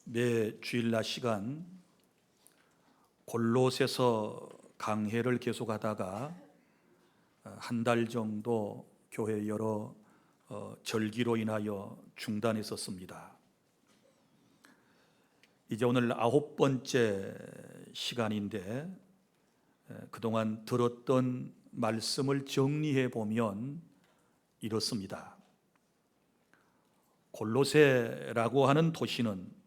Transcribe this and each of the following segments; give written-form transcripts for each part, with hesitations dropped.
매 주일날 시간 골로새서 강해를 계속하다가 한 달 정도 교회 여러 절기로 인하여 중단했었습니다. 이제 오늘 9번째 시간인데 그동안 들었던 말씀을 정리해 보면 이렇습니다. 골로새라고 하는 도시는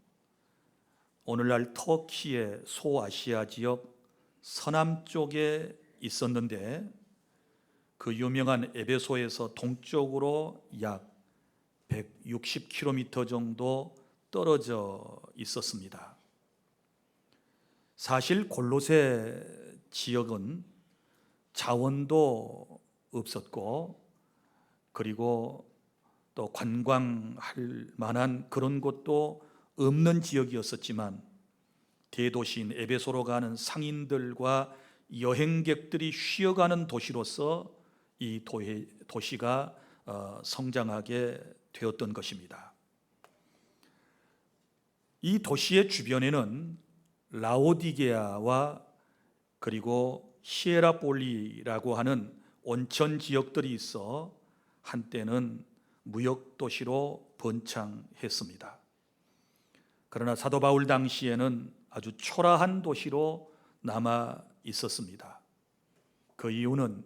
오늘날 터키의 소아시아 지역 서남쪽에 있었는데 그 유명한 에베소에서 동쪽으로 약 160km 정도 떨어져 있었습니다. 사실 골로새 지역은 자원도 없었고 그리고 또 관광할 만한 그런 곳도 없는 지역이었었지만 대도시인 에베소로 가는 상인들과 여행객들이 쉬어가는 도시로서 이 도시가 성장하게 되었던 것입니다. 이 도시의 주변에는 라오디게아와 그리고 히에라폴리라고 하는 온천 지역들이 있어 한때는 무역 도시로 번창했습니다. 그러나 사도 바울 당시에는 아주 초라한 도시로 남아 있었습니다. 그 이유는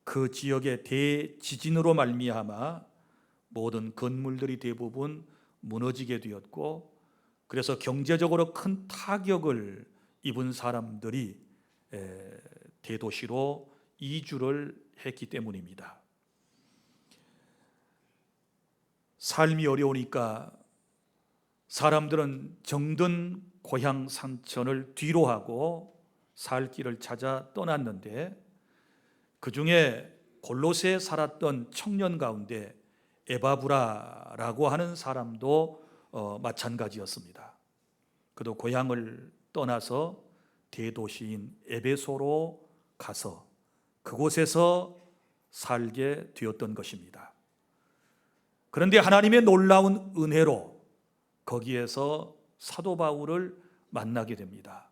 그 지역의 대지진으로 말미암아 모든 건물들이 대부분 무너지게 되었고 그래서 경제적으로 큰 타격을 입은 사람들이 대도시로 이주를 했기 때문입니다. 삶이 어려우니까 사람들은 정든 고향 산천을 뒤로하고 살 길을 찾아 떠났는데 그 중에 골로새에 살았던 청년 가운데 에바브라라고 하는 사람도 마찬가지였습니다. 그도 고향을 떠나서 대도시인 에베소로 가서 그곳에서 살게 되었던 것입니다. 그런데 하나님의 놀라운 은혜로 거기에서 사도 바울을 만나게 됩니다.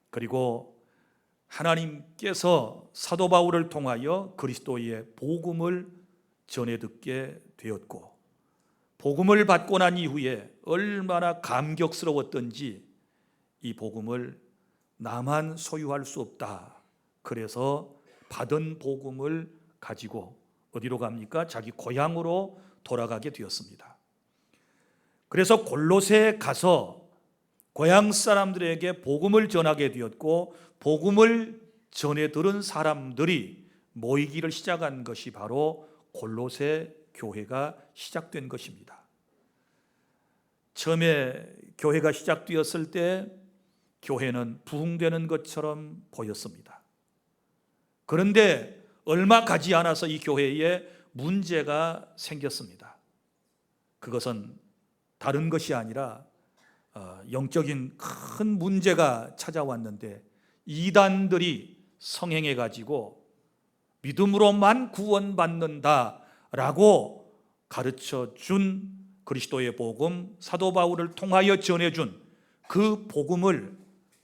그리고 하나님께서 사도 바울을 통하여 그리스도의 복음을 전해 듣게 되었고 복음을 받고 난 이후에 얼마나 감격스러웠던지 이 복음을 나만 소유할 수 없다. 그래서 받은 복음을 가지고 어디로 갑니까? 자기 고향으로 돌아가게 되었습니다. 그래서 골로새에 가서 고향 사람들에게 복음을 전하게 되었고 복음을 전해 들은 사람들이 모이기를 시작한 것이 바로 골로새 교회가 시작된 것입니다. 처음에 교회가 시작되었을 때 교회는 부흥되는 것처럼 보였습니다. 그런데 얼마 가지 않아서 이 교회에 문제가 생겼습니다. 그것은 다른 것이 아니라 영적인 큰 문제가 찾아왔는데 이단들이 성행해 가지고 믿음으로만 구원받는다라고 가르쳐 준 그리스도의 복음, 사도 바울을 통하여 전해준 그 복음을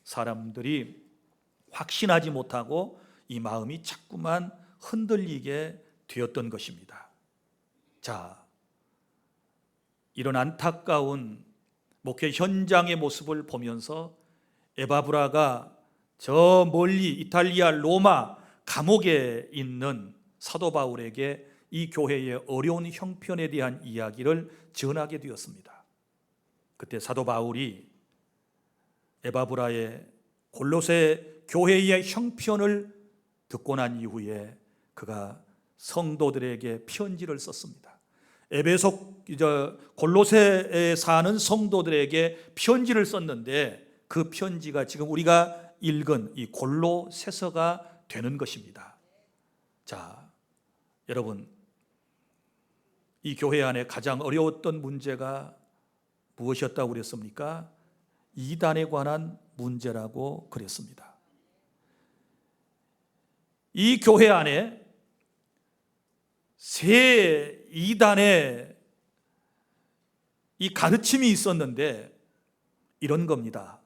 사람들이 확신하지 못하고 이 마음이 자꾸만 흔들리게 되었던 것입니다. 자, 이런 안타까운 목회 현장의 모습을 보면서 에바브라가 저 멀리 이탈리아 로마 감옥에 있는 사도 바울에게 이 교회의 어려운 형편에 대한 이야기를 전하게 되었습니다. 그때 사도 바울이 에바브라의 골로새 교회의 형편을 듣고 난 이후에 그가 성도들에게 편지를 썼습니다. 에베소 골로새에 사는 성도들에게 편지를 썼는데 그 편지가 지금 우리가 읽은 이 골로새서가 되는 것입니다. 자, 여러분, 이 교회 안에 가장 어려웠던 문제가 무엇이었다고 그랬습니까? 이단에 관한 문제라고 그랬습니다. 이 교회 안에 세 이단의 이 가르침이 있었는데 이런 겁니다.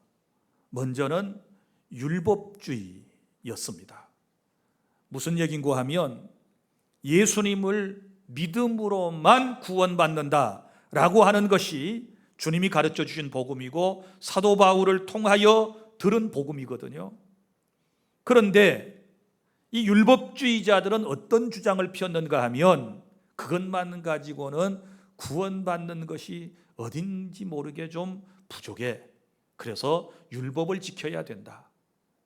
먼저는 율법주의였습니다. 무슨 얘긴고 하면 예수님을 믿음으로만 구원받는다라고 하는 것이 주님이 가르쳐 주신 복음이고 사도 바울을 통하여 들은 복음이거든요. 그런데 이 율법주의자들은 어떤 주장을 폈는가 하면 그것만 가지고는 구원받는 것이 어딘지 모르게 좀 부족해. 그래서 율법을 지켜야 된다.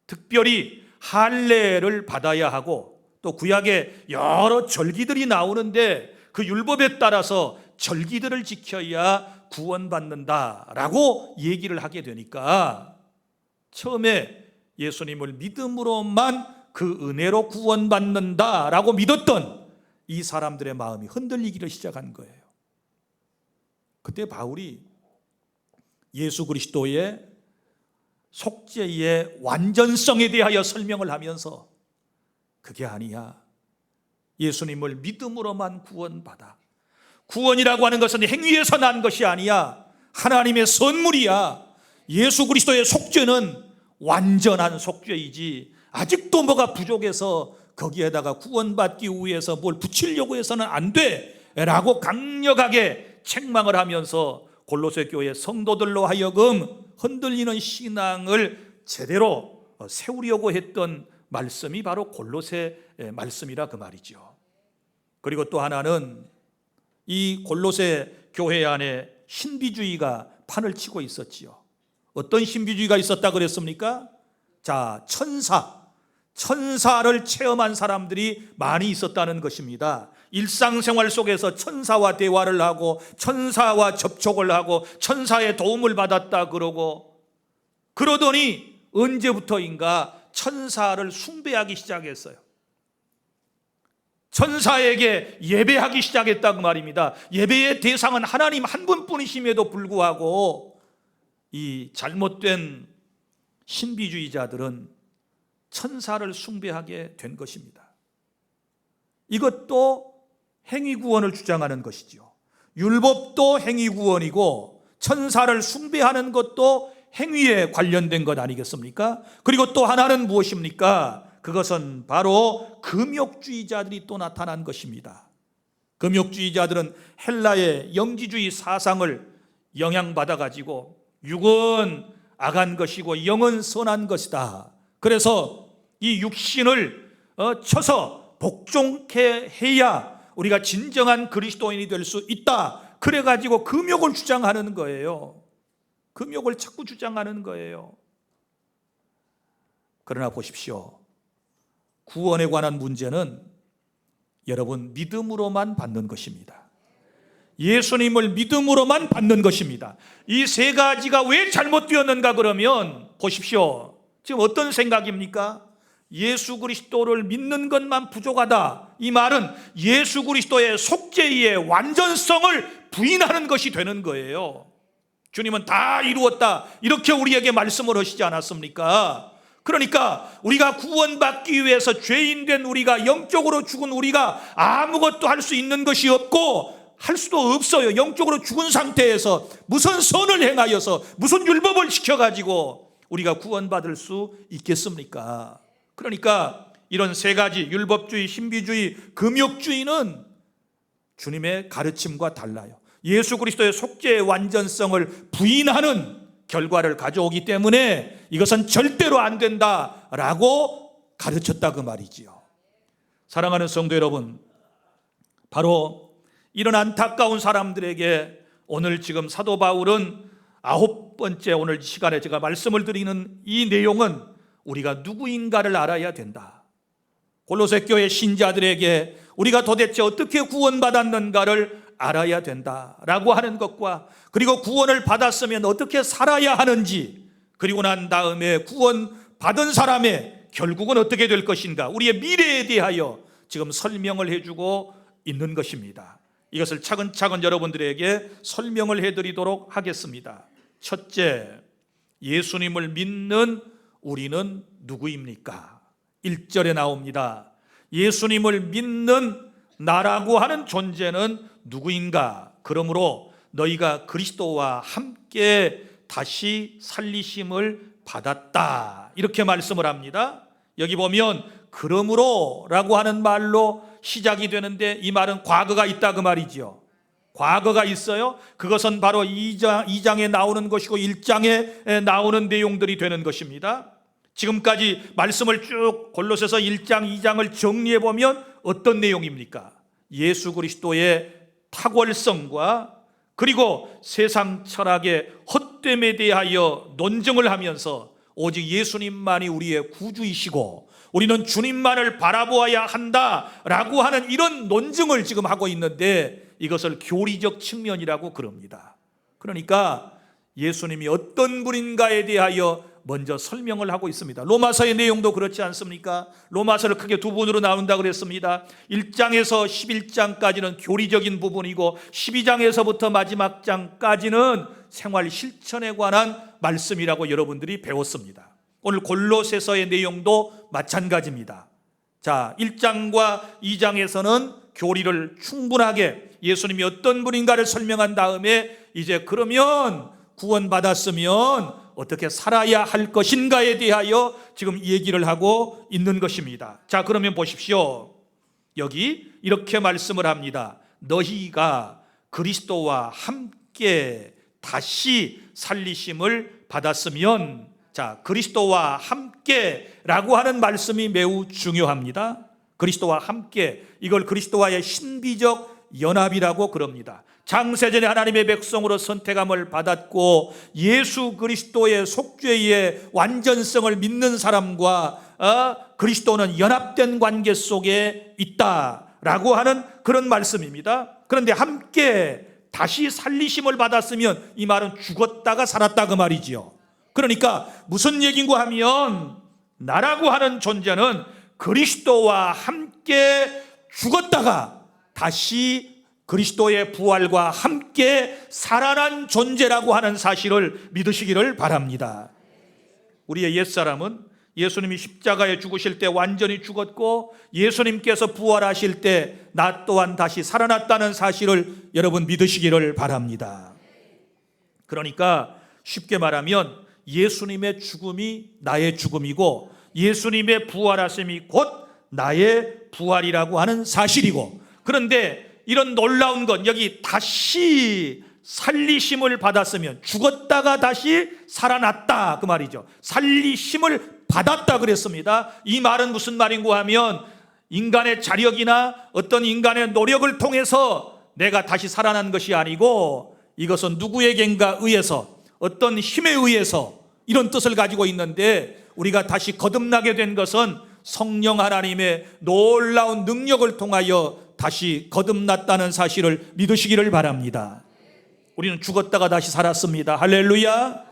특별히 할례를 받아야 하고 또 구약에 여러 절기들이 나오는데 그 율법에 따라서 절기들을 지켜야 구원받는다라고 얘기를 하게 되니까 처음에 예수님을 믿음으로만 그 은혜로 구원받는다라고 믿었던 이 사람들의 마음이 흔들리기를 시작한 거예요. 그때 바울이 예수 그리스도의 속죄의 완전성에 대하여 설명을 하면서 그게 아니야. 예수님을 믿음으로만 구원받아. 구원이라고 하는 것은 행위에서 난 것이 아니야. 하나님의 선물이야. 예수 그리스도의 속죄는 완전한 속죄이지 아직도 뭐가 부족해서 거기에다가 구원받기 위해서 뭘 붙이려고 해서는 안 돼 라고 강력하게 책망을 하면서 골로새 교회 성도들로 하여금 흔들리는 신앙을 제대로 세우려고 했던 말씀이 바로 골로새 말씀이라 그 말이죠. 그리고 또 하나는 이 골로새 교회 안에 신비주의가 판을 치고 있었지요. 어떤 신비주의가 있었다 그랬습니까? 자, 천사를 체험한 사람들이 많이 있었다는 것입니다. 일상생활 속에서 천사와 대화를 하고 천사와 접촉을 하고 천사의 도움을 받았다 그러더니 언제부터인가 천사를 숭배하기 시작했어요. 천사에게 예배하기 시작했다고 말입니다. 예배의 대상은 하나님 한 분뿐이심에도 불구하고 이 잘못된 신비주의자들은 천사를 숭배하게 된 것입니다. 이것도 행위구원을 주장하는 것이죠. 율법도 행위구원이고 천사를 숭배하는 것도 행위에 관련된 것 아니겠습니까? 그리고 또 하나는 무엇입니까? 그것은 바로 금욕주의자들이 또 나타난 것입니다. 금욕주의자들은 헬라의 영지주의 사상을 영향받아 가지고 육은 악한 것이고 영은 선한 것이다. 그래서 이 육신을 쳐서 복종케 해야 우리가 진정한 그리스도인이 될 수 있다. 그래가지고 금욕을 주장하는 거예요. 금욕을 자꾸 주장하는 거예요. 그러나 보십시오. 구원에 관한 문제는 여러분 믿음으로만 받는 것입니다. 예수님을 믿음으로만 받는 것입니다. 이 세 가지가 왜 잘못되었는가 그러면 보십시오. 지금 어떤 생각입니까? 예수 그리스도를 믿는 것만 부족하다. 이 말은 예수 그리스도의 속죄의 완전성을 부인하는 것이 되는 거예요. 주님은 다 이루었다 이렇게 우리에게 말씀을 하시지 않았습니까? 그러니까 우리가 구원받기 위해서 죄인된 우리가, 영적으로 죽은 우리가 아무것도 할 수 있는 것이 없고 할 수도 없어요. 영적으로 죽은 상태에서 무슨 선을 행하여서 무슨 율법을 지켜가지고 우리가 구원받을 수 있겠습니까? 그러니까 이런 세 가지 율법주의, 신비주의, 금욕주의는 주님의 가르침과 달라요. 예수 그리스도의 속죄의 완전성을 부인하는 결과를 가져오기 때문에 이것은 절대로 안 된다라고 가르쳤다 그 말이지요. 사랑하는 성도 여러분, 바로 이런 안타까운 사람들에게 오늘 지금 사도 바울은 9번째 오늘 시간에 제가 말씀을 드리는 이 내용은 우리가 누구인가를 알아야 된다. 골로새 교회 신자들에게 우리가 도대체 어떻게 구원받았는가를 알아야 된다라고 하는 것과, 그리고 구원을 받았으면 어떻게 살아야 하는지, 그리고 난 다음에 구원받은 사람의 결국은 어떻게 될 것인가, 우리의 미래에 대하여 지금 설명을 해주고 있는 것입니다. 이것을 차근차근 여러분들에게 설명을 해드리도록 하겠습니다. 첫째, 예수님을 믿는 우리는 누구입니까? 1절에 나옵니다. 예수님을 믿는 나라고 하는 존재는 누구인가? 그러므로 너희가 그리스도와 함께 다시 살리심을 받았다, 이렇게 말씀을 합니다. 여기 보면 그러므로 라고 하는 말로 시작이 되는데, 이 말은 과거가 있다 그 말이죠. 과거가 있어요. 그것은 바로 2장에 나오는 것이고 1장에 나오는 내용들이 되는 것입니다. 지금까지 말씀을 쭉 골로새서 1장, 2장을 정리해 보면 어떤 내용입니까? 예수 그리스도의 탁월성과 그리고 세상 철학의 헛됨에 대하여 논증을 하면서 오직 예수님만이 우리의 구주이시고 우리는 주님만을 바라보아야 한다라고 하는 이런 논증을 지금 하고 있는데, 이것을 교리적 측면이라고 그럽니다. 그러니까 예수님이 어떤 분인가에 대하여 먼저 설명을 하고 있습니다. 로마서의 내용도 그렇지 않습니까? 로마서를 크게 두 부분으로 나눈다고 그랬습니다. 1장에서 11장까지는 교리적인 부분이고 12장에서부터 마지막 장까지는 생활 실천에 관한 말씀이라고 여러분들이 배웠습니다. 오늘 골로새서의 내용도 마찬가지입니다. 자, 1장과 2장에서는 교리를 충분하게 예수님이 어떤 분인가를 설명한 다음에 이제 그러면 구원받았으면 어떻게 살아야 할 것인가에 대하여 지금 얘기를 하고 있는 것입니다. 자, 그러면 보십시오. 여기 이렇게 말씀을 합니다. 너희가 그리스도와 함께 다시 살리심을 받았으면, 자, 그리스도와 함께라고 하는 말씀이 매우 중요합니다. 그리스도와 함께, 이걸 그리스도와의 신비적 연합이라고 그럽니다. 창세전에 하나님의 백성으로 선택함을 받았고 예수 그리스도의 속죄의 완전성을 믿는 사람과 그리스도는 연합된 관계 속에 있다라고 하는 그런 말씀입니다. 그런데 함께 다시 살리심을 받았으면, 이 말은 죽었다가 살았다 그 말이지요. 그러니까 무슨 얘기인가 하면, 나라고 하는 존재는 그리스도와 함께 죽었다가 다시 그리스도의 부활과 함께 살아난 존재라고 하는 사실을 믿으시기를 바랍니다. 우리의 옛사람은 예수님이 십자가에 죽으실 때 완전히 죽었고 예수님께서 부활하실 때 나 또한 다시 살아났다는 사실을 여러분 믿으시기를 바랍니다. 그러니까 쉽게 말하면 예수님의 죽음이 나의 죽음이고 예수님의 부활하심이 곧 나의 부활이라고 하는 사실이고, 그런데 이런 놀라운 건 여기 다시 살리심을 받았으면, 죽었다가 다시 살아났다 그 말이죠. 살리심을 받았다 그랬습니다. 이 말은 무슨 말인가 하면, 인간의 자력이나 어떤 인간의 노력을 통해서 내가 다시 살아난 것이 아니고, 이것은 누구에겐가 의해서, 어떤 힘에 의해서 이런 뜻을 가지고 있는데, 우리가 다시 거듭나게 된 것은 성령 하나님의 놀라운 능력을 통하여 다시 거듭났다는 사실을 믿으시기를 바랍니다. 우리는 죽었다가 다시 살았습니다. 할렐루야.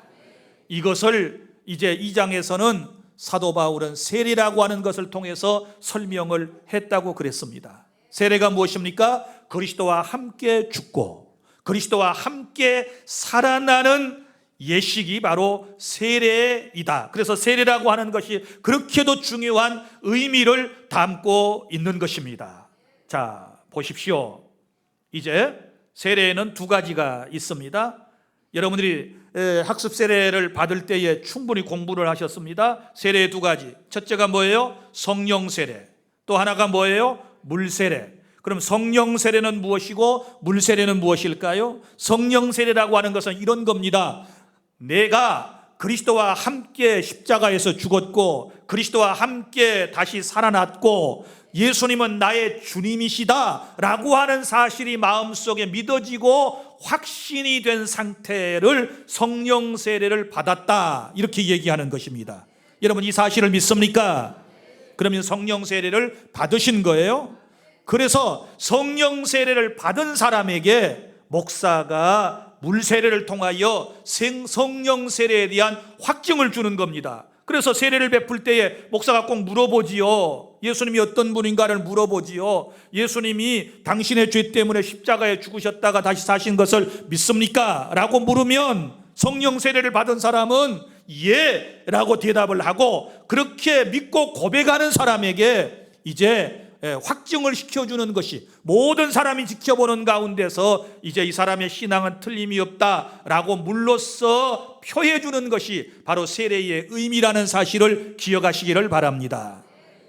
이것을 이제 2장에서는 사도 바울은 세례라고 하는 것을 통해서 설명을 했다고 그랬습니다. 세례가 무엇입니까? 그리스도와 함께 죽고 그리스도와 함께 살아나는 예식이 바로 세례이다. 그래서 세례라고 하는 것이 그렇게도 중요한 의미를 담고 있는 것입니다. 자, 보십시오. 이제 세례에는 두 가지가 있습니다. 여러분들이 학습 세례를 받을 때에 충분히 공부를 하셨습니다. 세례의 두 가지. 첫째가 뭐예요? 성령 세례. 또 하나가 뭐예요? 물 세례. 그럼 성령 세례는 무엇이고 물 세례는 무엇일까요? 성령 세례라고 하는 것은 이런 겁니다. 내가 그리스도와 함께 십자가에서 죽었고 그리스도와 함께 다시 살아났고 예수님은 나의 주님이시다 라고 하는 사실이 마음속에 믿어지고 확신이 된 상태를 성령 세례를 받았다, 이렇게 얘기하는 것입니다. 여러분, 이 사실을 믿습니까? 그러면 성령 세례를 받으신 거예요. 그래서 성령 세례를 받은 사람에게 목사가 물 세례를 통하여 성령 세례에 대한 확증을 주는 겁니다. 그래서 세례를 베풀 때에 목사가 꼭 물어보지요. 예수님이 어떤 분인가를 물어보지요. 예수님이 당신의 죄 때문에 십자가에 죽으셨다가 다시 사신 것을 믿습니까? 라고 물으면 성령 세례를 받은 사람은 예 라고 대답을 하고, 그렇게 믿고 고백하는 사람에게 이제 확증을 시켜주는 것이, 모든 사람이 지켜보는 가운데서 이제 이 사람의 신앙은 틀림이 없다라고 물로써 표해주는 것이 바로 세례의 의미라는 사실을 기억하시기를 바랍니다.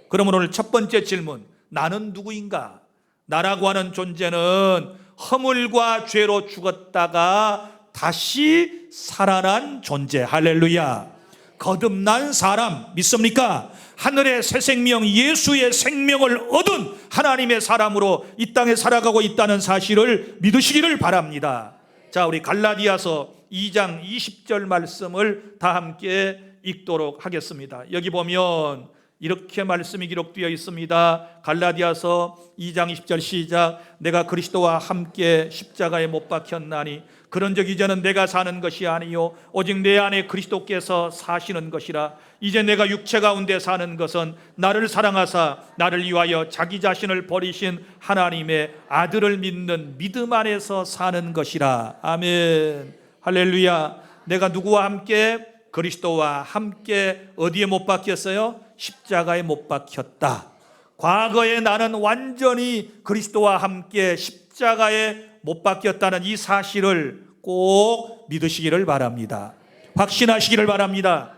그러면 오늘 첫 번째 질문, 나는 누구인가? 나라고 하는 존재는 허물과 죄로 죽었다가 다시 살아난 존재. 할렐루야. 거듭난 사람 믿습니까? 하늘의 새 생명, 예수의 생명을 얻은 하나님의 사람으로 이 땅에 살아가고 있다는 사실을 믿으시기를 바랍니다. 자, 우리 갈라디아서 2장 20절 말씀을 다 함께 읽도록 하겠습니다. 여기 보면 이렇게 말씀이 기록되어 있습니다. 갈라디아서 2장 20절 시작. 내가 그리스도와 함께 십자가에 못 박혔나니 그런즉 이제는 내가 사는 것이 아니요 오직 내 안에 그리스도께서 사시는 것이라. 이제 내가 육체 가운데 사는 것은 나를 사랑하사 나를 위하여 자기 자신을 버리신 하나님의 아들을 믿는 믿음 안에서 사는 것이라. 아멘. 할렐루야. 내가 누구와 함께? 그리스도와 함께 어디에 못 박혔어요? 십자가에 못 박혔다. 과거에 나는 완전히 그리스도와 함께 십자가에 못 박혔다는 이 사실을 꼭 믿으시기를 바랍니다. 확신하시기를 바랍니다.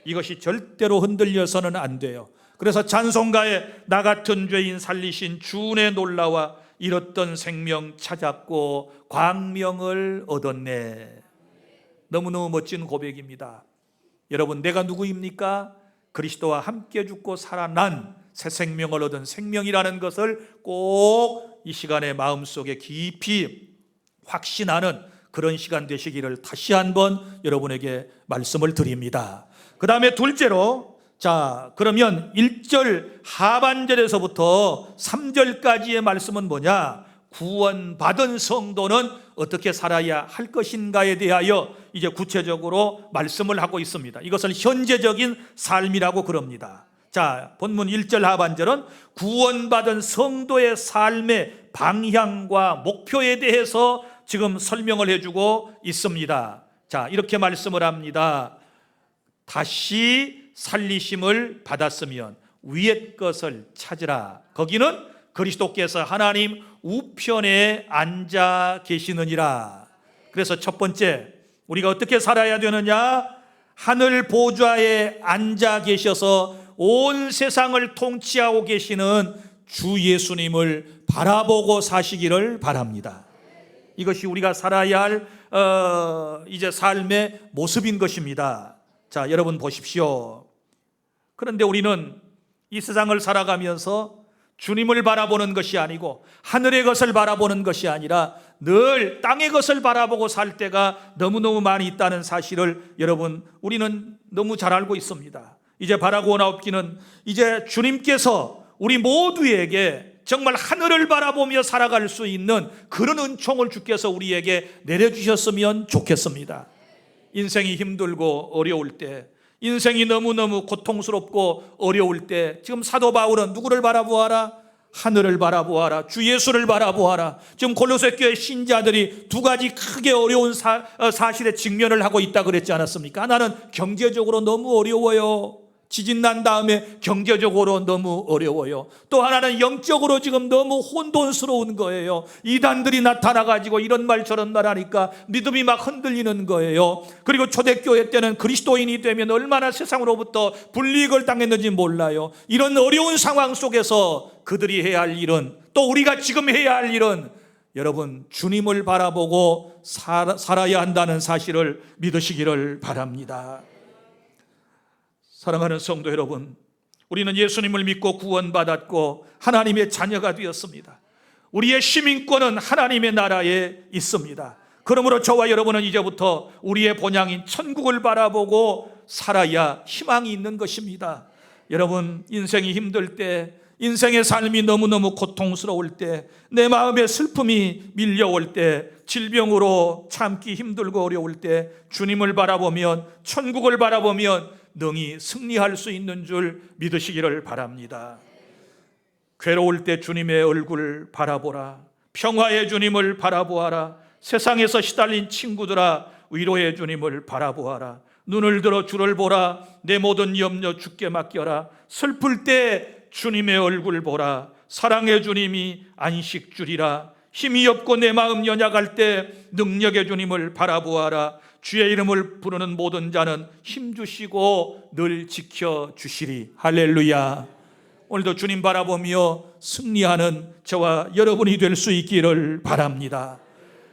이것이 절대로 흔들려서는 안 돼요. 그래서 찬송가에 나 같은 죄인 살리신 주의 놀라와 잃었던 생명 찾았고 광명을 얻었네. 너무너무 멋진 고백입니다. 여러분, 내가 누구입니까? 그리스도와 함께 죽고 살아난 새 생명을 얻은 생명이라는 것을 꼭 이 시간에 마음속에 깊이 확신하는 그런 시간 되시기를 다시 한번 여러분에게 말씀을 드립니다. 그 다음에 둘째로, 자, 그러면 1절 하반절에서부터 3절까지의 말씀은 뭐냐? 구원받은 성도는 어떻게 살아야 할 것인가에 대하여 이제 구체적으로 말씀을 하고 있습니다. 이것을 현재적인 삶이라고 그럽니다. 자, 본문 1절 하반절은 구원받은 성도의 삶의 방향과 목표에 대해서 지금 설명을 해주고 있습니다. 자, 이렇게 말씀을 합니다. 다시 살리심을 받았으면 위의 것을 찾으라. 거기는 그리스도께서 하나님 우편에 앉아 계시느니라. 그래서 첫 번째, 우리가 어떻게 살아야 되느냐? 하늘 보좌에 앉아 계셔서 온 세상을 통치하고 계시는 주 예수님을 바라보고 사시기를 바랍니다. 이것이 우리가 살아야 할 이제 삶의 모습인 것입니다. 자, 여러분 보십시오. 그런데 우리는 이 세상을 살아가면서 주님을 바라보는 것이 아니고 하늘의 것을 바라보는 것이 아니라 늘 땅의 것을 바라보고 살 때가 너무너무 많이 있다는 사실을 여러분, 우리는 너무 잘 알고 있습니다. 이제 바라고 나옵기는 이제 주님께서 우리 모두에게 정말 하늘을 바라보며 살아갈 수 있는 그런 은총을 주께서 우리에게 내려주셨으면 좋겠습니다. 인생이 힘들고 어려울 때, 인생이 너무너무 고통스럽고 어려울 때 지금 사도 바울은 누구를 바라보아라? 하늘을 바라보아라. 주 예수를 바라보아라. 지금 골로새 교회 신자들이 두 가지 크게 어려운 사실에 직면을 하고 있다 그랬지 않았습니까? 하나는 경제적으로 너무 어려워요. 지진 난 다음에 경제적으로 너무 어려워요. 또 하나는 영적으로 지금 너무 혼돈스러운 거예요. 이단들이 나타나가지고 이런 말 저런 말 하니까 믿음이 막 흔들리는 거예요. 그리고 초대교회 때는 그리스도인이 되면 얼마나 세상으로부터 불이익을 당했는지 몰라요. 이런 어려운 상황 속에서 그들이 해야 할 일은, 또 우리가 지금 해야 할 일은 여러분, 주님을 바라보고 살아야 한다는 사실을 믿으시기를 바랍니다. 사랑하는 성도 여러분, 우리는 예수님을 믿고 구원받았고 하나님의 자녀가 되었습니다. 우리의 시민권은 하나님의 나라에 있습니다. 그러므로 저와 여러분은 이제부터 우리의 본향인 천국을 바라보고 살아야 희망이 있는 것입니다. 여러분, 인생이 힘들 때, 인생의 삶이 너무너무 고통스러울 때, 내 마음에 슬픔이 밀려올 때, 질병으로 참기 힘들고 어려울 때 주님을 바라보면, 천국을 바라보면 능히 승리할 수 있는 줄 믿으시기를 바랍니다. 괴로울 때 주님의 얼굴을 바라보라. 평화의 주님을 바라보아라. 세상에서 시달린 친구들아, 위로의 주님을 바라보아라. 눈을 들어 주를 보라. 내 모든 염려 주께 맡겨라. 슬플 때 주님의 얼굴 보라. 사랑의 주님이 안식 주리라. 힘이 없고 내 마음 연약할 때 능력의 주님을 바라보아라. 주의 이름을 부르는 모든 자는 힘주시고 늘 지켜주시리. 할렐루야. 오늘도 주님 바라보며 승리하는 저와 여러분이 될 수 있기를 바랍니다.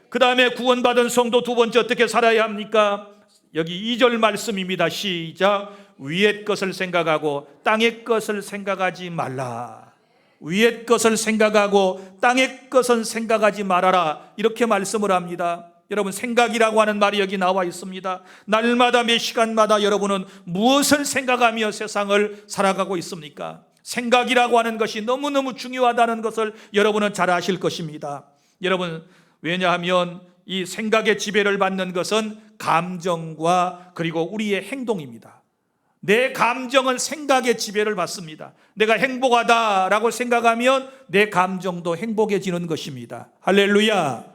그 다음에 구원받은 성도 두 번째 어떻게 살아야 합니까? 여기 2절 말씀입니다. 시작. 위의 것을 생각하고 땅의 것을 생각하지 말라. 위의 것을 생각하고 땅의 것은 생각하지 말아라. 이렇게 말씀을 합니다. 여러분, 생각이라고 하는 말이 여기 나와 있습니다. 날마다 매 시간마다 여러분은 무엇을 생각하며 세상을 살아가고 있습니까? 생각이라고 하는 것이 너무너무 중요하다는 것을 여러분은 잘 아실 것입니다. 여러분, 왜냐하면 이 생각의 지배를 받는 것은 감정과 그리고 우리의 행동입니다. 내 감정은 생각의 지배를 받습니다. 내가 행복하다라고 생각하면 내 감정도 행복해지는 것입니다. 할렐루야.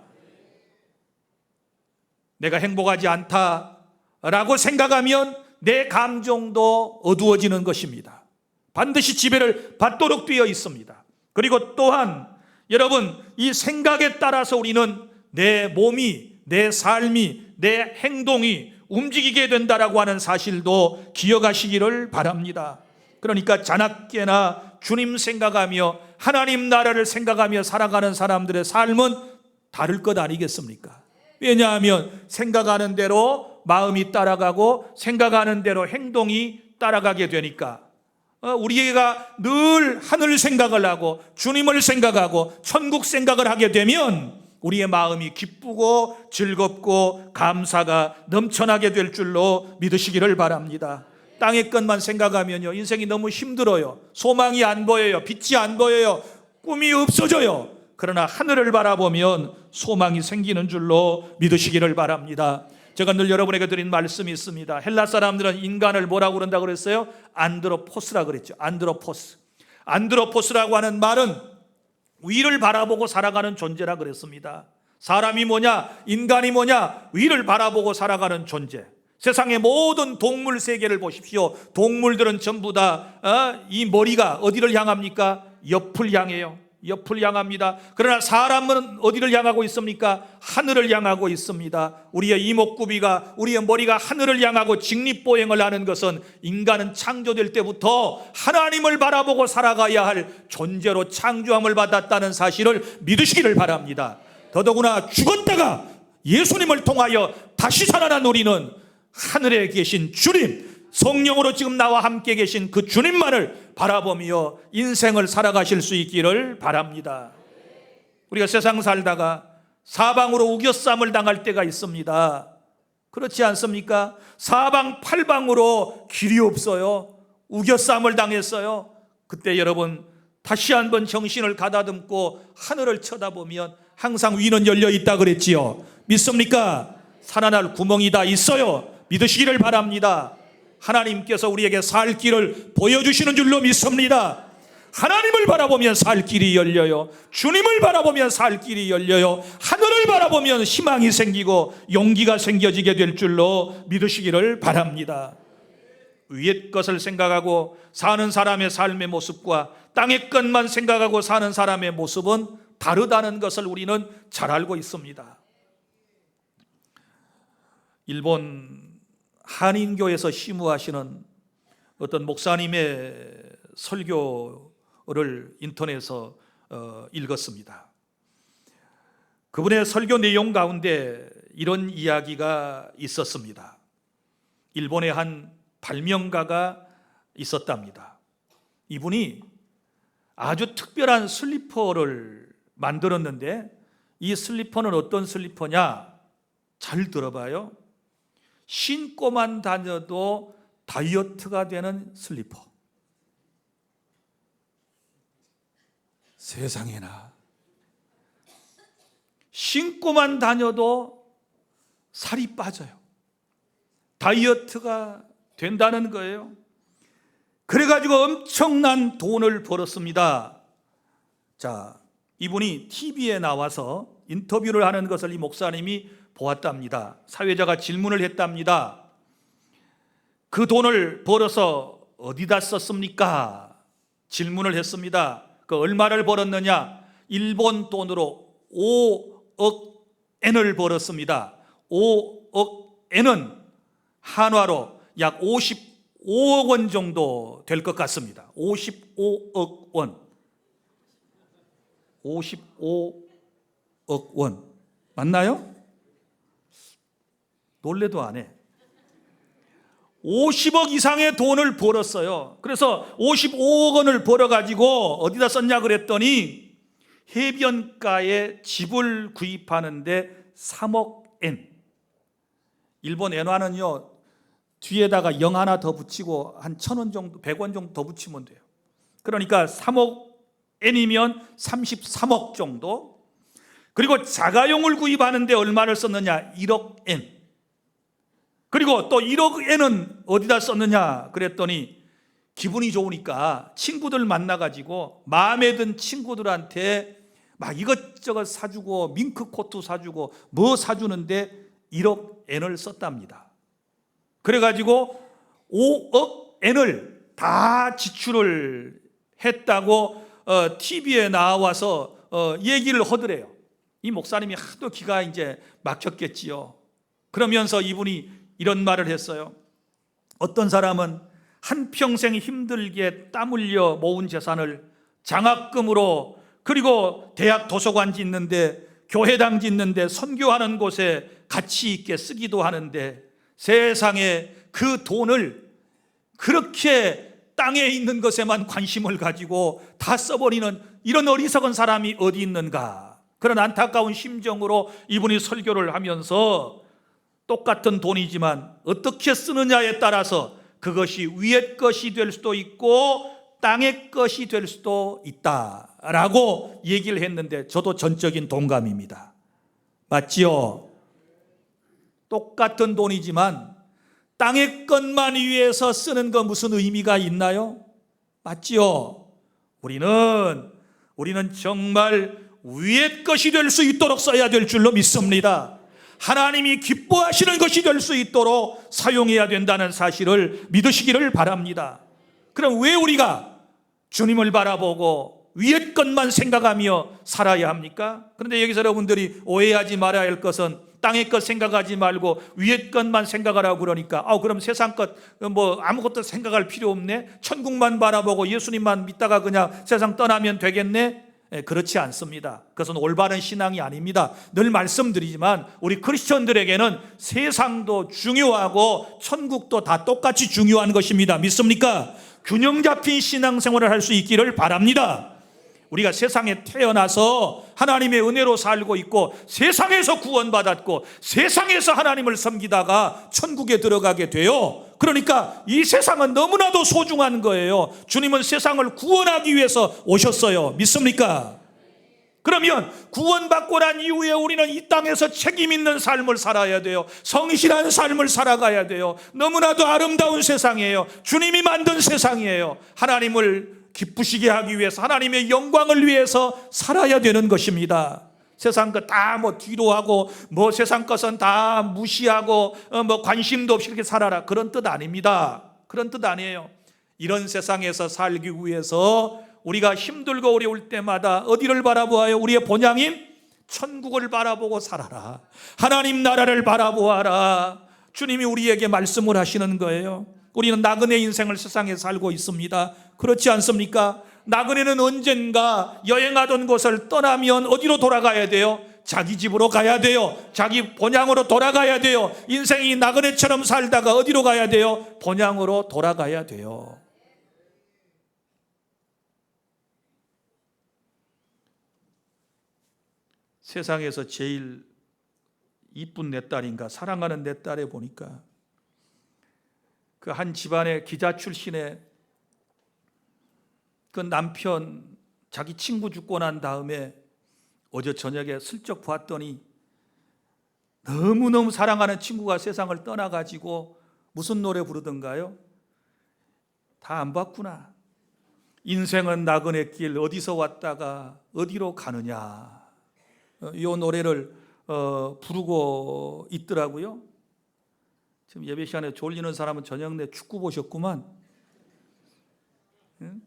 내가 행복하지 않다라고 생각하면 내 감정도 어두워지는 것입니다. 반드시 지배를 받도록 되어 있습니다. 그리고 또한 여러분, 이 생각에 따라서 우리는 내 몸이, 내 삶이, 내 행동이 움직이게 된다라고 하는 사실도 기억하시기를 바랍니다. 그러니까 자나깨나 주님 생각하며 하나님 나라를 생각하며 살아가는 사람들의 삶은 다를 것 아니겠습니까? 왜냐하면 생각하는 대로 마음이 따라가고 생각하는 대로 행동이 따라가게 되니까 우리가 늘 하늘 생각을 하고 주님을 생각하고 천국 생각을 하게 되면 우리의 마음이 기쁘고 즐겁고 감사가 넘쳐나게 될 줄로 믿으시기를 바랍니다. 땅의 것만 생각하면요, 인생이 너무 힘들어요. 소망이 안 보여요. 빛이 안 보여요. 꿈이 없어져요. 그러나 하늘을 바라보면 소망이 생기는 줄로 믿으시기를 바랍니다. 제가 늘 여러분에게 드린 말씀이 있습니다. 헬라 사람들은 인간을 뭐라고 그런다고 그랬어요? 안드로포스라고 그랬죠. 안드로포스. 안드로포스라고 하는 말은 위를 바라보고 살아가는 존재라 그랬습니다. 사람이 뭐냐? 인간이 뭐냐? 위를 바라보고 살아가는 존재. 세상의 모든 동물 세계를 보십시오. 동물들은 전부 다 이 머리가 어디를 향합니까? 옆을 향해요. 옆을 향합니다. 그러나 사람은 어디를 향하고 있습니까? 하늘을 향하고 있습니다. 우리의 이목구비가, 우리의 머리가 하늘을 향하고 직립보행을 하는 것은 인간은 창조될 때부터 하나님을 바라보고 살아가야 할 존재로 창조함을 받았다는 사실을 믿으시기를 바랍니다. 더더구나 죽었다가 예수님을 통하여 다시 살아난 우리는 하늘에 계신 주님, 성령으로 지금 나와 함께 계신 그 주님만을 바라보며 인생을 살아가실 수 있기를 바랍니다. 우리가 세상 살다가 사방으로 우겨쌈을 당할 때가 있습니다. 그렇지 않습니까? 사방팔방으로 길이 없어요. 우겨쌈을 당했어요. 그때 여러분 다시 한번 정신을 가다듬고 하늘을 쳐다보면 항상 위는 열려 있다 그랬지요. 믿습니까? 살아날 구멍이 다 있어요. 믿으시기를 바랍니다. 하나님께서 우리에게 살 길을 보여주시는 줄로 믿습니다. 하나님을 바라보면 살 길이 열려요. 주님을 바라보면 살 길이 열려요. 하늘을 바라보면 희망이 생기고 용기가 생겨지게 될 줄로 믿으시기를 바랍니다. 위의 것을 생각하고 사는 사람의 삶의 모습과 땅의 것만 생각하고 사는 사람의 모습은 다르다는 것을 우리는 잘 알고 있습니다. 일본 한인교에서 심우하시는 어떤 목사님의 설교를 인터넷에서 읽었습니다. 그분의 설교 내용 가운데 이런 이야기가 있었습니다. 일본의 한 발명가가 있었답니다. 이분이 아주 특별한 슬리퍼를 만들었는데 이 슬리퍼는 어떤 슬리퍼냐? 잘 들어봐요. 신고만 다녀도 다이어트가 되는 슬리퍼. 세상에나. 신고만 다녀도 살이 빠져요. 다이어트가 된다는 거예요. 그래가지고 엄청난 돈을 벌었습니다. 자, 이분이 TV에 나와서 인터뷰를 하는 것을 이 목사님이 보았답니다. 사회자가 질문을 했답니다. 그 돈을 벌어서 어디다 썼습니까? 질문을 했습니다. 그 얼마를 벌었느냐? 일본 돈으로 5억 엔을 벌었습니다. 5억 엔은 한화로 약 55억 원 정도 될 것 같습니다. 55억 원. 55억 원. 맞나요? 놀래도 안 해. 50억 이상의 돈을 벌었어요. 그래서 55억 원을 벌어가지고 어디다 썼냐 그랬더니 해변가에 집을 구입하는데 3억 엔. 일본 엔화는요, 뒤에다가 0 하나 더 붙이고 한 1,000원 정도, 100원 정도 더 붙이면 돼요. 그러니까 3억 엔이면 33억 정도. 그리고 자가용을 구입하는데 얼마를 썼느냐? 1억 엔. 그리고 또 1억 엔은 어디다 썼느냐 그랬더니 기분이 좋으니까 친구들 만나가지고 마음에 든 친구들한테 막 이것저것 사주고 밍크코트 사주고 뭐 사주는데 1억 엔을 썼답니다. 그래가지고 5억 엔을 다 지출을 했다고 TV에 나와서 얘기를 하더래요. 이 목사님이 하도 기가 이제 막혔겠지요. 그러면서 이분이 이런 말을 했어요. 어떤 사람은 한평생 힘들게 땀 흘려 모은 재산을 장학금으로, 그리고 대학 도서관 짓는데, 교회당 짓는데, 선교하는 곳에 가치 있게 쓰기도 하는데, 세상에 그 돈을 그렇게 땅에 있는 것에만 관심을 가지고 다 써버리는 이런 어리석은 사람이 어디 있는가. 그런 안타까운 심정으로 이분이 설교를 하면서 똑같은 돈이지만 어떻게 쓰느냐에 따라서 그것이 위의 것이 될 수도 있고 땅의 것이 될 수도 있다라고 얘기를 했는데 저도 전적인 동감입니다. 맞지요? 똑같은 돈이지만 땅의 것만 위해서 쓰는 거 무슨 의미가 있나요? 맞지요? 우리는 정말 위의 것이 될 수 있도록 써야 될 줄로 믿습니다. 하나님이 기뻐하시는 것이 될 수 있도록 사용해야 된다는 사실을 믿으시기를 바랍니다. 그럼 왜 우리가 주님을 바라보고 위의 것만 생각하며 살아야 합니까? 그런데 여기서 여러분들이 오해하지 말아야 할 것은 땅의 것 생각하지 말고 위의 것만 생각하라고 그러니까 그럼 세상 것 뭐 아무것도 생각할 필요 없네? 천국만 바라보고 예수님만 믿다가 그냥 세상 떠나면 되겠네? 그렇지 않습니다. 그것은 올바른 신앙이 아닙니다. 늘 말씀드리지만 우리 크리스천들에게는 세상도 중요하고 천국도 다 똑같이 중요한 것입니다. 믿습니까? 균형 잡힌 신앙생활을 할 수 있기를 바랍니다. 우리가 세상에 태어나서 하나님의 은혜로 살고 있고 세상에서 구원받았고 세상에서 하나님을 섬기다가 천국에 들어가게 돼요. 그러니까 이 세상은 너무나도 소중한 거예요. 주님은 세상을 구원하기 위해서 오셨어요. 믿습니까? 그러면 구원받고 난 이후에 우리는 이 땅에서 책임 있는 삶을 살아야 돼요. 성실한 삶을 살아가야 돼요. 너무나도 아름다운 세상이에요. 주님이 만든 세상이에요. 하나님을 기쁘시게 하기 위해서, 하나님의 영광을 위해서 살아야 되는 것입니다. 세상 것 다 뒤로 하고 세상 것은 다 무시하고 관심도 없이 이렇게 살아라, 그런 뜻 아닙니다. 그런 뜻 아니에요. 이런 세상에서 살기 위해서 우리가 힘들고 어려울 때마다 어디를 바라보아요? 우리의 본향인 천국을 바라보고 살아라. 하나님 나라를 바라보아라. 주님이 우리에게 말씀을 하시는 거예요. 우리는 나그네 인생을 세상에 살고 있습니다. 그렇지 않습니까? 나그네는 언젠가 여행하던 곳을 떠나면 어디로 돌아가야 돼요? 자기 집으로 가야 돼요. 자기 본향으로 돌아가야 돼요. 인생이 나그네처럼 살다가 어디로 가야 돼요? 본향으로 돌아가야 돼요. 세상에서 제일 이쁜 내 딸인가, 사랑하는 내 딸에 보니까 그 한 집안의 기자 출신의 그 남편, 자기 친구 죽고 난 다음에 어제 저녁에 슬쩍 봤더니 너무너무 사랑하는 친구가 세상을 떠나가지고 무슨 노래 부르던가요? 다 안 봤구나. 인생은 나그네 길, 어디서 왔다가 어디로 가느냐, 이 노래를 부르고 있더라고요. 지금 예배 시간에 졸리는 사람은 저녁 내 축구 보셨구만. 응?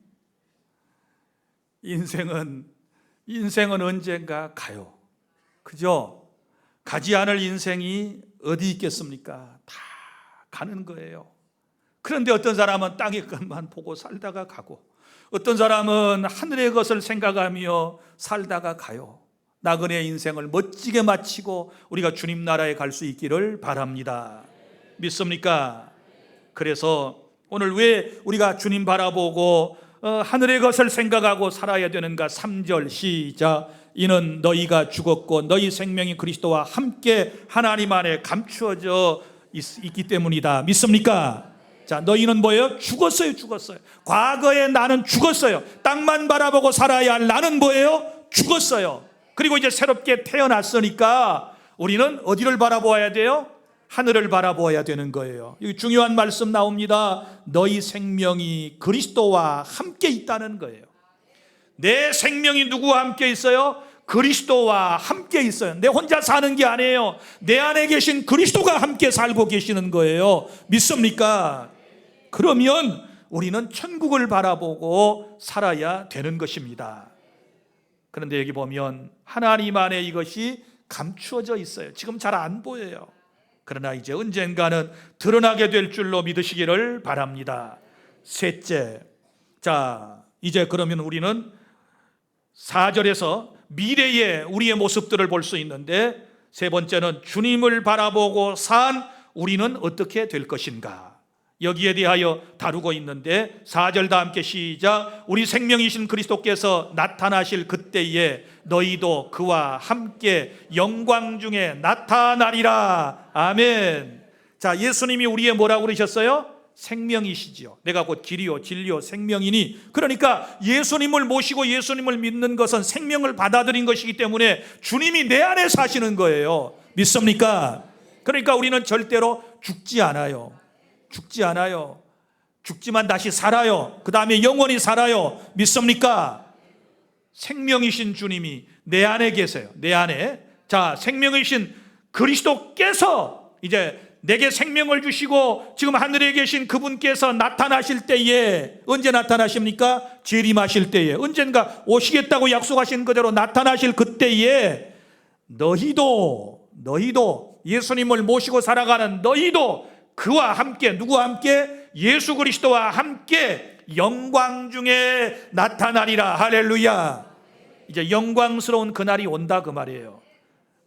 인생은 언젠가 가요. 그죠? 가지 않을 인생이 어디 있겠습니까? 다 가는 거예요. 그런데 어떤 사람은 땅의 것만 보고 살다가 가고, 어떤 사람은 하늘의 것을 생각하며 살다가 가요. 나그네 인생을 멋지게 마치고 우리가 주님 나라에 갈 수 있기를 바랍니다. 믿습니까? 그래서 오늘 왜 우리가 주님 바라보고 하늘의 것을 생각하고 살아야 되는가? 3절 시작. 이는 너희가 죽었고 너희 생명이 그리스도와 함께 하나님 안에 감추어져 있기 때문이다. 믿습니까? 자, 너희는 뭐예요? 죽었어요. 과거에 나는 죽었어요. 땅만 바라보고 살아야 할 나는 뭐예요? 죽었어요. 그리고 이제 새롭게 태어났으니까 우리는 어디를 바라보아야 돼요? 하늘을 바라보아야 되는 거예요. 여기 중요한 말씀 나옵니다. 너희 생명이 그리스도와 함께 있다는 거예요. 내 생명이 누구와 함께 있어요? 그리스도와 함께 있어요. 내 혼자 사는 게 아니에요. 내 안에 계신 그리스도가 함께 살고 계시는 거예요. 믿습니까? 그러면 우리는 천국을 바라보고 살아야 되는 것입니다. 그런데 여기 보면 하나님 안에 이것이 감추어져 있어요. 지금 잘 안 보여요. 그러나 이제 언젠가는 드러나게 될 줄로 믿으시기를 바랍니다. 셋째, 자, 이제 그러면 우리는 4절에서 미래의 우리의 모습들을 볼 수 있는데, 세 번째는 주님을 바라보고 산 우리는 어떻게 될 것인가, 여기에 대하여 다루고 있는데 4절 다 함께 시작. 우리 생명이신 그리스도께서 나타나실 그때에 너희도 그와 함께 영광 중에 나타나리라. 아멘. 자, 예수님이 우리의 뭐라고 그러셨어요? 생명이시지요. 내가 곧 길이요 진리요 생명이니, 그러니까 예수님을 모시고 예수님을 믿는 것은 생명을 받아들인 것이기 때문에 주님이 내 안에 사시는 거예요. 믿습니까? 그러니까 우리는 절대로 죽지 않아요. 죽지만 다시 살아요. 그 다음에 영원히 살아요. 믿습니까? 생명이신 주님이 내 안에 계세요. 내 안에. 자, 생명이신 그리스도께서 이제 내게 생명을 주시고 지금 하늘에 계신 그분께서 나타나실 때에, 언제 나타나십니까? 재림하실 때에, 언젠가 오시겠다고 약속하신 그대로 나타나실 그때에 너희도 예수님을 모시고 살아가는 너희도 그와 함께, 누구와 함께? 예수 그리스도와 함께 영광 중에 나타나리라. 할렐루야. 이제 영광스러운 그날이 온다 그 말이에요.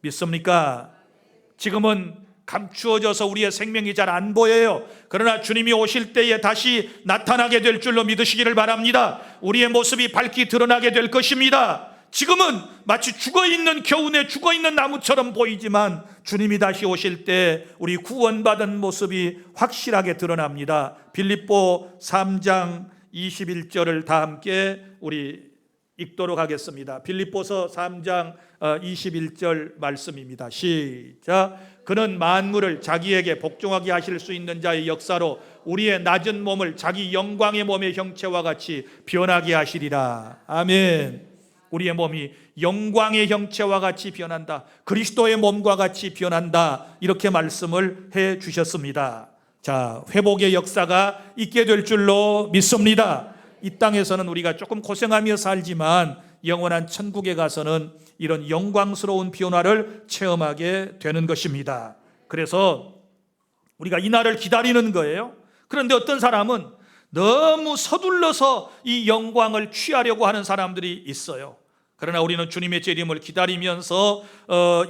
믿습니까? 지금은 감추어져서 우리의 생명이 잘 안 보여요. 그러나 주님이 오실 때에 다시 나타나게 될 줄로 믿으시기를 바랍니다. 우리의 모습이 밝히 드러나게 될 것입니다. 지금은 마치 죽어있는 겨우내 죽어있는 나무처럼 보이지만 주님이 다시 오실 때 우리 구원받은 모습이 확실하게 드러납니다. 빌립보 3장 21절을 다 함께 우리 읽도록 하겠습니다. 빌립보서 3장 21절 말씀입니다. 시작. 그는 만물을 자기에게 복종하게 하실 수 있는 자의 역사로 우리의 낮은 몸을 자기 영광의 몸의 형체와 같이 변하게 하시리라. 아멘. 우리의 몸이 영광의 형체와 같이 변한다. 그리스도의 몸과 같이 변한다. 이렇게 말씀을 해 주셨습니다. 자, 회복의 역사가 있게 될 줄로 믿습니다. 이 땅에서는 우리가 조금 고생하며 살지만 영원한 천국에 가서는 이런 영광스러운 변화를 체험하게 되는 것입니다. 그래서 우리가 이 날을 기다리는 거예요. 그런데 어떤 사람은 너무 서둘러서 이 영광을 취하려고 하는 사람들이 있어요. 그러나 우리는 주님의 재림을 기다리면서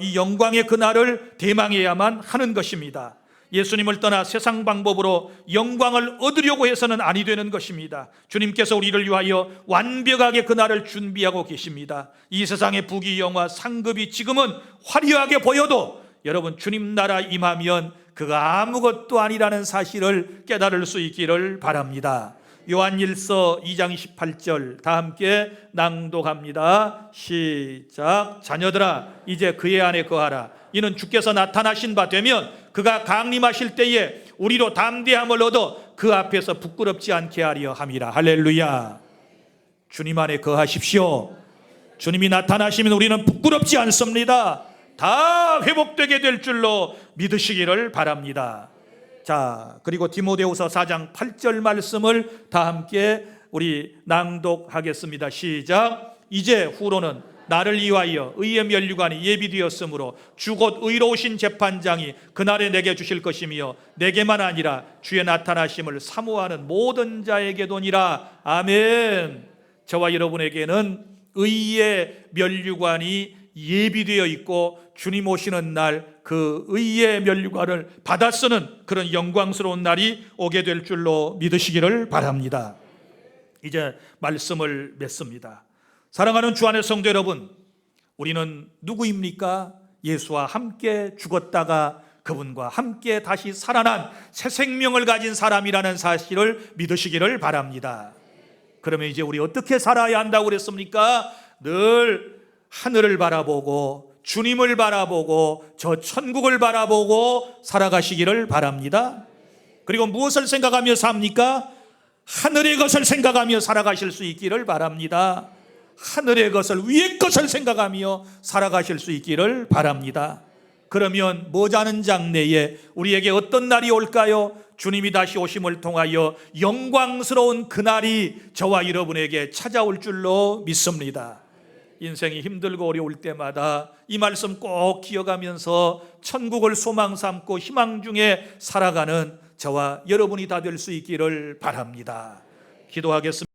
이 영광의 그날을 대망해야만 하는 것입니다. 예수님을 떠나 세상 방법으로 영광을 얻으려고 해서는 아니 되는 것입니다. 주님께서 우리를 위하여 완벽하게 그날을 준비하고 계십니다. 이 세상의 부귀 영화 상급이 지금은 화려하게 보여도 여러분, 주님 나라 임하면 그가 아무것도 아니라는 사실을 깨달을 수 있기를 바랍니다. 요한일서 2장 28절 다 함께 낭독합니다. 시작. 자녀들아, 이제 그의 안에 거하라. 이는 주께서 나타나신 바 되면 그가 강림하실 때에 우리로 담대함을 얻어 그 앞에서 부끄럽지 않게 하려 함이라. 할렐루야. 주님 안에 거하십시오. 주님이 나타나시면 우리는 부끄럽지 않습니다. 다 회복되게 될 줄로 믿으시기를 바랍니다. 자, 그리고 디모데후서 4장 8절 말씀을 다 함께 우리 낭독하겠습니다. 시작. 이제 후로는 나를 위하여 의의 면류관이 예비되었으므로 주 곧 의로우신 재판장이 그날에 내게 주실 것이며 내게만 아니라 주의 나타나심을 사모하는 모든 자에게도니라. 아멘. 저와 여러분에게는 의의 면류관이 예비되어 있고 주님 오시는 날 그 의의 면류관을 받아 쓰는 그런 영광스러운 날이 오게 될 줄로 믿으시기를 바랍니다. 이제 말씀을 맺습니다. 사랑하는 주 안의 성도 여러분, 우리는 누구입니까? 예수와 함께 죽었다가 그분과 함께 다시 살아난 새 생명을 가진 사람이라는 사실을 믿으시기를 바랍니다. 그러면 이제 우리 어떻게 살아야 한다고 그랬습니까? 늘 하늘을 바라보고 주님을 바라보고 저 천국을 바라보고 살아가시기를 바랍니다. 그리고 무엇을 생각하며 삽니까? 하늘의 것을 생각하며 살아가실 수 있기를 바랍니다. 하늘의 것을, 위의 것을 생각하며 살아가실 수 있기를 바랍니다. 그러면 머지않은 장래에 우리에게 어떤 날이 올까요? 주님이 다시 오심을 통하여 영광스러운 그날이 저와 여러분에게 찾아올 줄로 믿습니다. 인생이 힘들고 어려울 때마다 이 말씀 꼭 기억하면서 천국을 소망 삼고 희망 중에 살아가는 저와 여러분이 다 될 수 있기를 바랍니다. 기도하겠습니다.